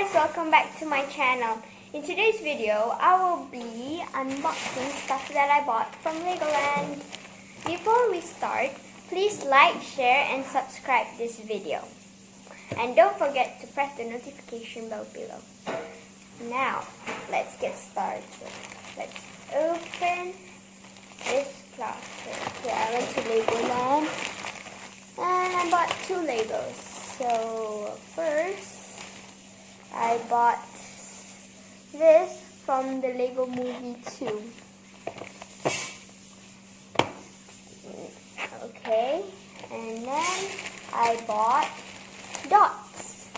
guys, welcome back to my channel. In today's video, I will be unboxing stuff that I bought from Legoland. Before we start, please like, share and subscribe this video. And don't forget to press the notification bell below. Now, let's get started. Let's open this plastic. Okay, I went to Legoland and I bought 2 Legos. So first, I bought this from the Lego Movie 2. Okay, and then I bought dots.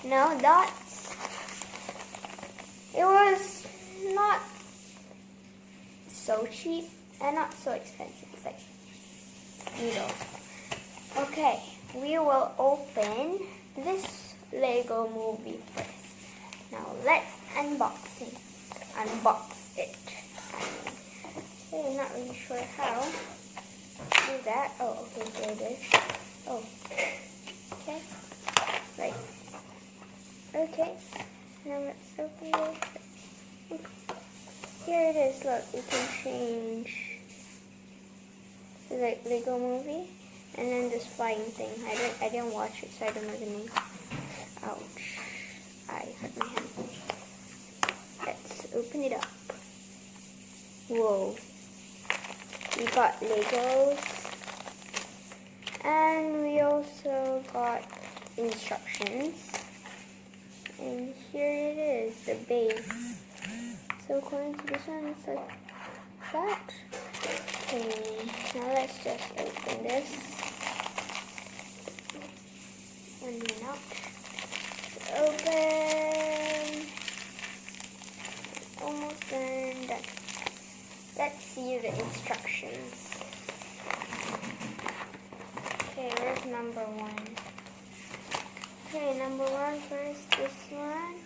No, dots. It was not so cheap and not so expensive. It's like needles. Okay, we will open this Lego Movie first. Now let's unbox it. I'm not really sure how to do that. Oh, okay, there it is. Oh, okay, right. Okay, now let's open it. Here it is. Look, you can change. It's like Lego Movie, and then this flying thing. I didn't watch it, so I don't know the name. Ouch. I hurt my hand. Let's open it up. Whoa. We got Legos. And we also got instructions. And here it is, the base. So according to this one, it's like that. Okay, now let's just open this. One minute out. Open. Almost done. Let's see the instructions. Okay, where's number 1? Okay, number 1 first, this one.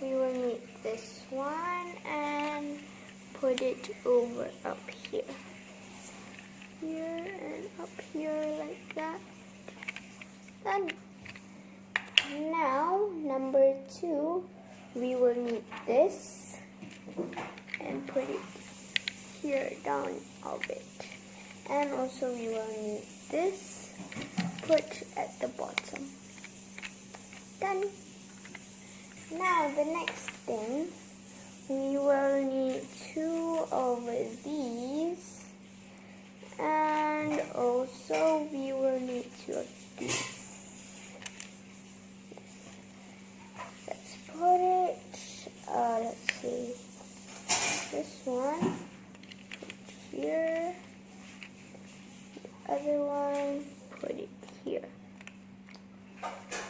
We will need this one and put it over up here. Here and up here like that. Done. Now, number 2, we will need this and put it here down a bit. And also we will need this, put at the bottom. Done. Now the next thing, we will need 2 of these, and also we will need 2 of these. Put it, let's see, this one here, the other one, put it here,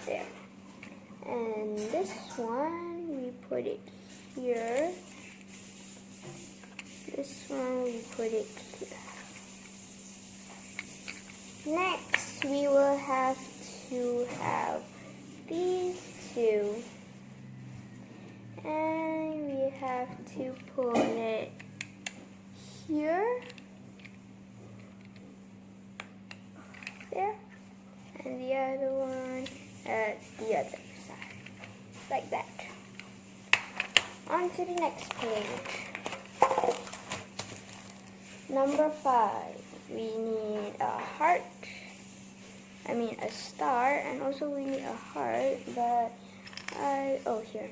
there, and this one, we put it here, this one, we put it here. Next, we will have to have these 2. And we have to put it here, there, and the other one at the other side, like that. On to the next page. Number 5, we need a heart, a star, and also we need a heart, but here.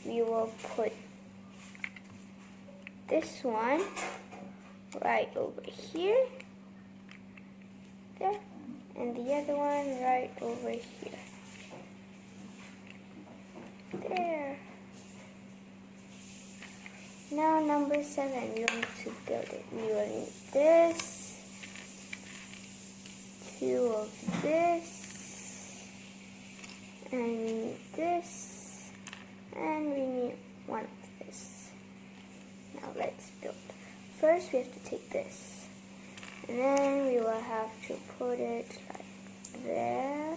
We will put this one right over here, there, and the other one right over here, there. Now number 7, we will need to build it. We will need this, 2 of this, and this, and we need 1 of this. Now let's build. First we have to take this, and then we will have to put it like there,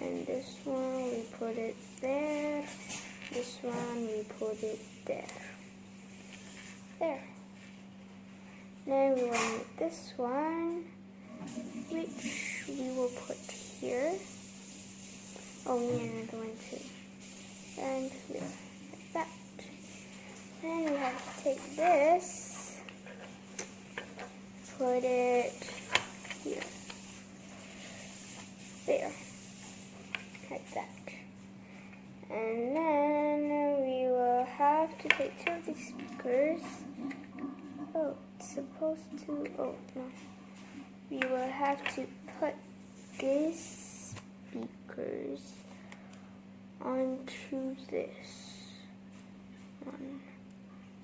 and this one we put it there, this one we put it there, there. Then we will need this one, which we will put here, Oh, me and another one too. And yeah, like that. Then we have to take this, put it here. There. Like that. And then we will have to take two of these speakers. Oh, it's supposed to, oh no. We will have to put these speakers onto this one.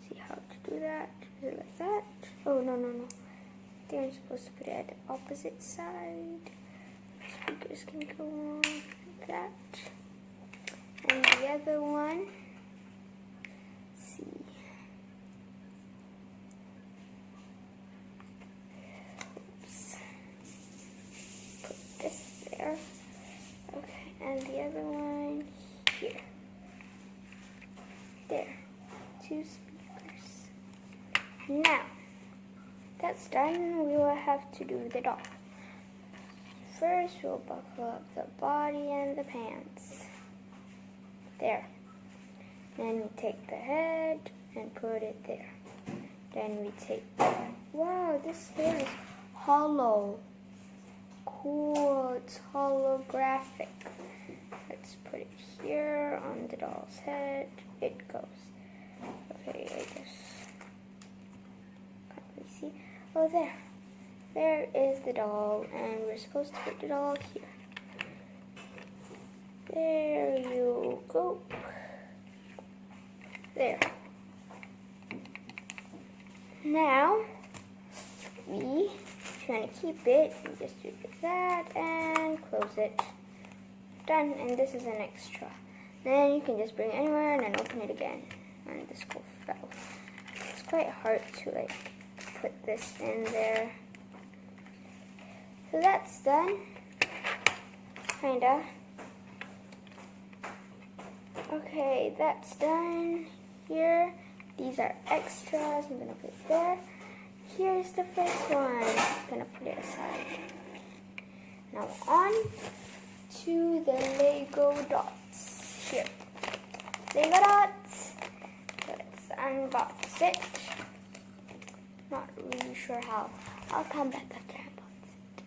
See how to do that? Is it like that? Oh, no. I think I'm supposed to put it at the opposite side. Speakers can go on like that. And the other one, let's see. Oops. Put this there. Okay, and the other one here. There. Two speakers. Now, that's done, we will have to do the doll. First, we'll buckle up the body and the pants. There. Then we take the head and put it there. Then we take, wow, this hair is hollow. Cool, it's holographic. Let's put it here on the doll's head. It goes. Okay, I guess. Can't really see. Oh, there. There is the doll, and we're supposed to put the doll here. There you go. There. Now, if you want to keep it, you just do that and close it. Done, and this is an extra. Then you can just bring it anywhere and then open it again. And this will fell. It's quite hard to put this in there. So that's done. Kinda. Okay, that's done. Here, these are extras. I'm gonna put it there. Here's the first one. I'm gonna put it aside. Now on to the Lego dots. Here. Lego dots. Let's unbox it. Not really sure how. I'll come back after I unbox it.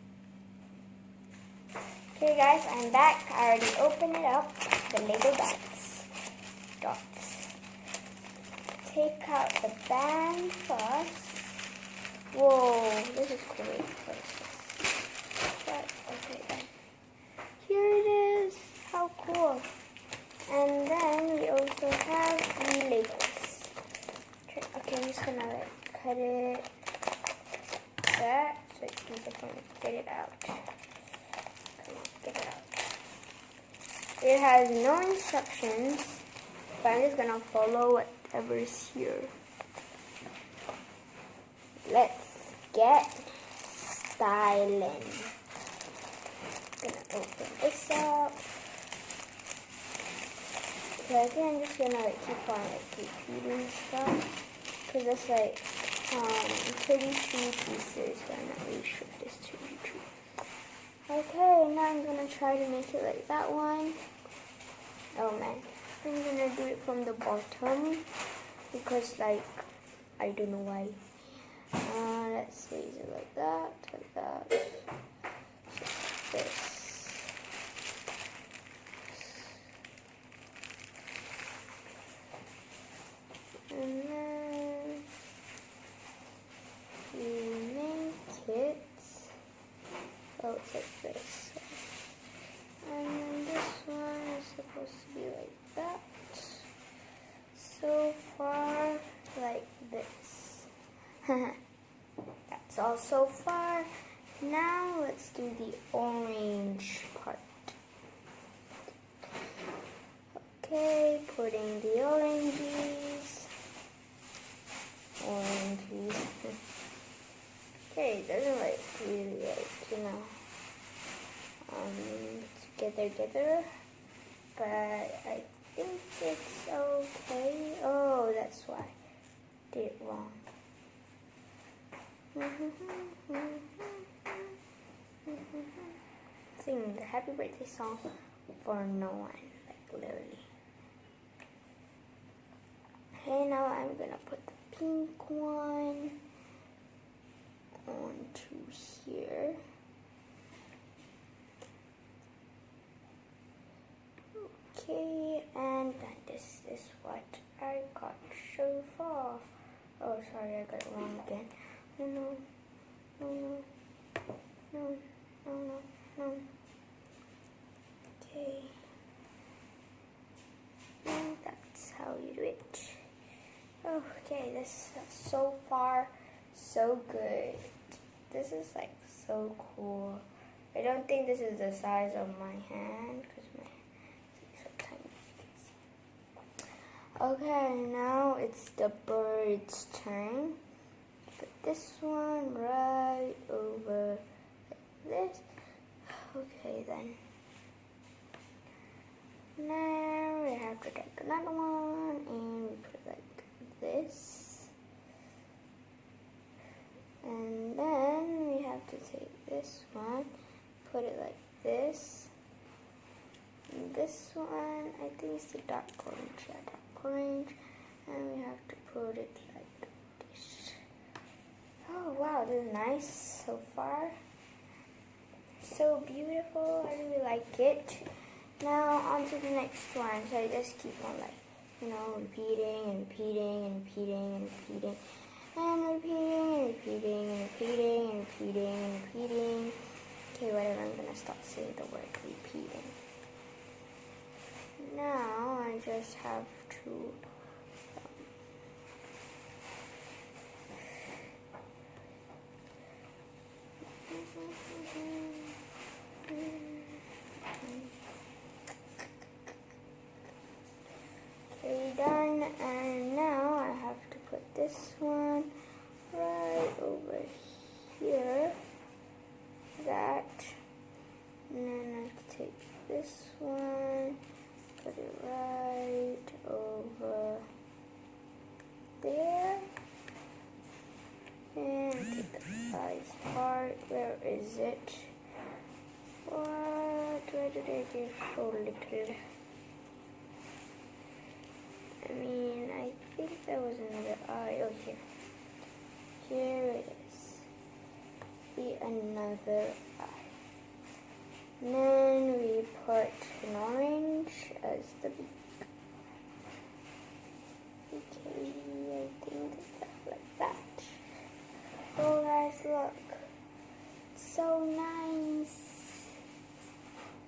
Okay guys, I'm back. I already opened it up. The Lego dots. Take out the band first. Whoa, this is great. But okay then. Here it is. How cool. And then we also have the Legos. Okay, I'm just gonna cut it like that so it's easy for me to get it out. Come on, get it out. It has no instructions, but I'm just gonna follow whatever's here. Let's get styling. Gonna open this up. Okay, I think I'm just gonna keep on repeating stuff because it's 33 pieces, but I'm not really sure if it's 33. Okay, now I'm gonna try to make it like that one. Oh man, I'm gonna do it from the bottom because I don't know why. Let's raise it like that, this. And then we make it, oh, it's like this. And then this one is supposed to be like that. So far, like this. That's all so far. Now let's do the orange part. Okay, putting the oranges. Okay, it doesn't really together, but I think it's okay. Oh, that's why I did it wrong. Sing the happy birthday song for no one, like literally. Okay, now I'm gonna put the pink one onto here. Okay, and then this is what I got so far. Oh, sorry, I got it wrong again. No, no, no, no, no, no, no, no. Okay. And that's how you do it. Okay, this is so far so good. This is like so cool. I don't think this is the size of my hand because my hand is so tiny. Okay, now it's the bird's turn. Put this one right over like this. Okay then. Now we have to take another one and we put it like this. And then we have to take this one, put it like this. And this one, I think it's the dark orange, yeah, dark orange. And we have to put it like this. Oh wow, this is nice so far. So beautiful, I really like it. Now on to the next one. So I just keep on like, you know, repeating and repeating and repeating and repeating and repeating and repeating and repeating and repeating and repeating. Okay, whatever, I'm gonna stop saying the word repeating. Now I just have to done, and now I have to put this one right over here, that, and then I have to take this one, put it right over there, and take the eyes part. Where is it? What? Where did I get so little? I mean, I think there was another eye. Oh, here. Here it is. See, another eye. And then we put an orange as the beak. Okay, I think that's like that. Oh, guys, look. It's so nice.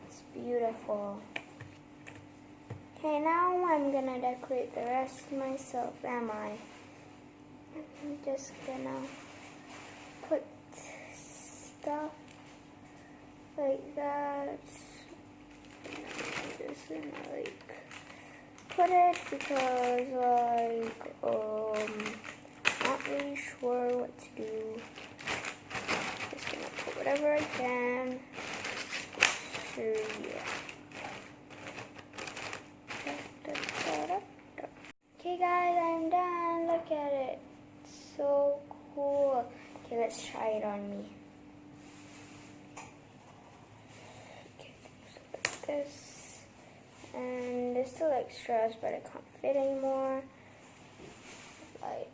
It's beautiful. Okay, now I'm gonna decorate the rest myself, am I? I'm just gonna put stuff like that. I'm just gonna like put it because not really sure what to do. Just gonna put whatever I can. So yeah. Okay guys, I'm done. Look at it. It's so cool. Okay, let's try it on me. Okay, so like this. And there's still extras, but I can't fit anymore. Like,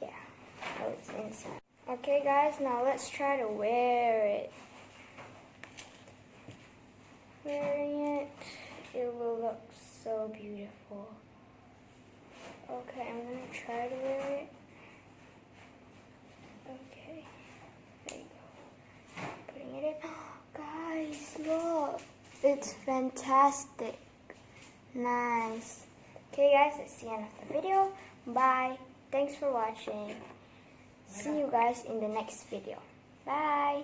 yeah. Oh, it's inside. Okay guys, now let's try to wear it. Wearing it, it will look so beautiful. Okay, I'm gonna try to wear it. Okay, there you go. Putting it in. Oh, guys, look. It's fantastic. Nice. Okay, guys, that's the end of the video. Bye. Thanks for watching. See you guys in the next video. Bye.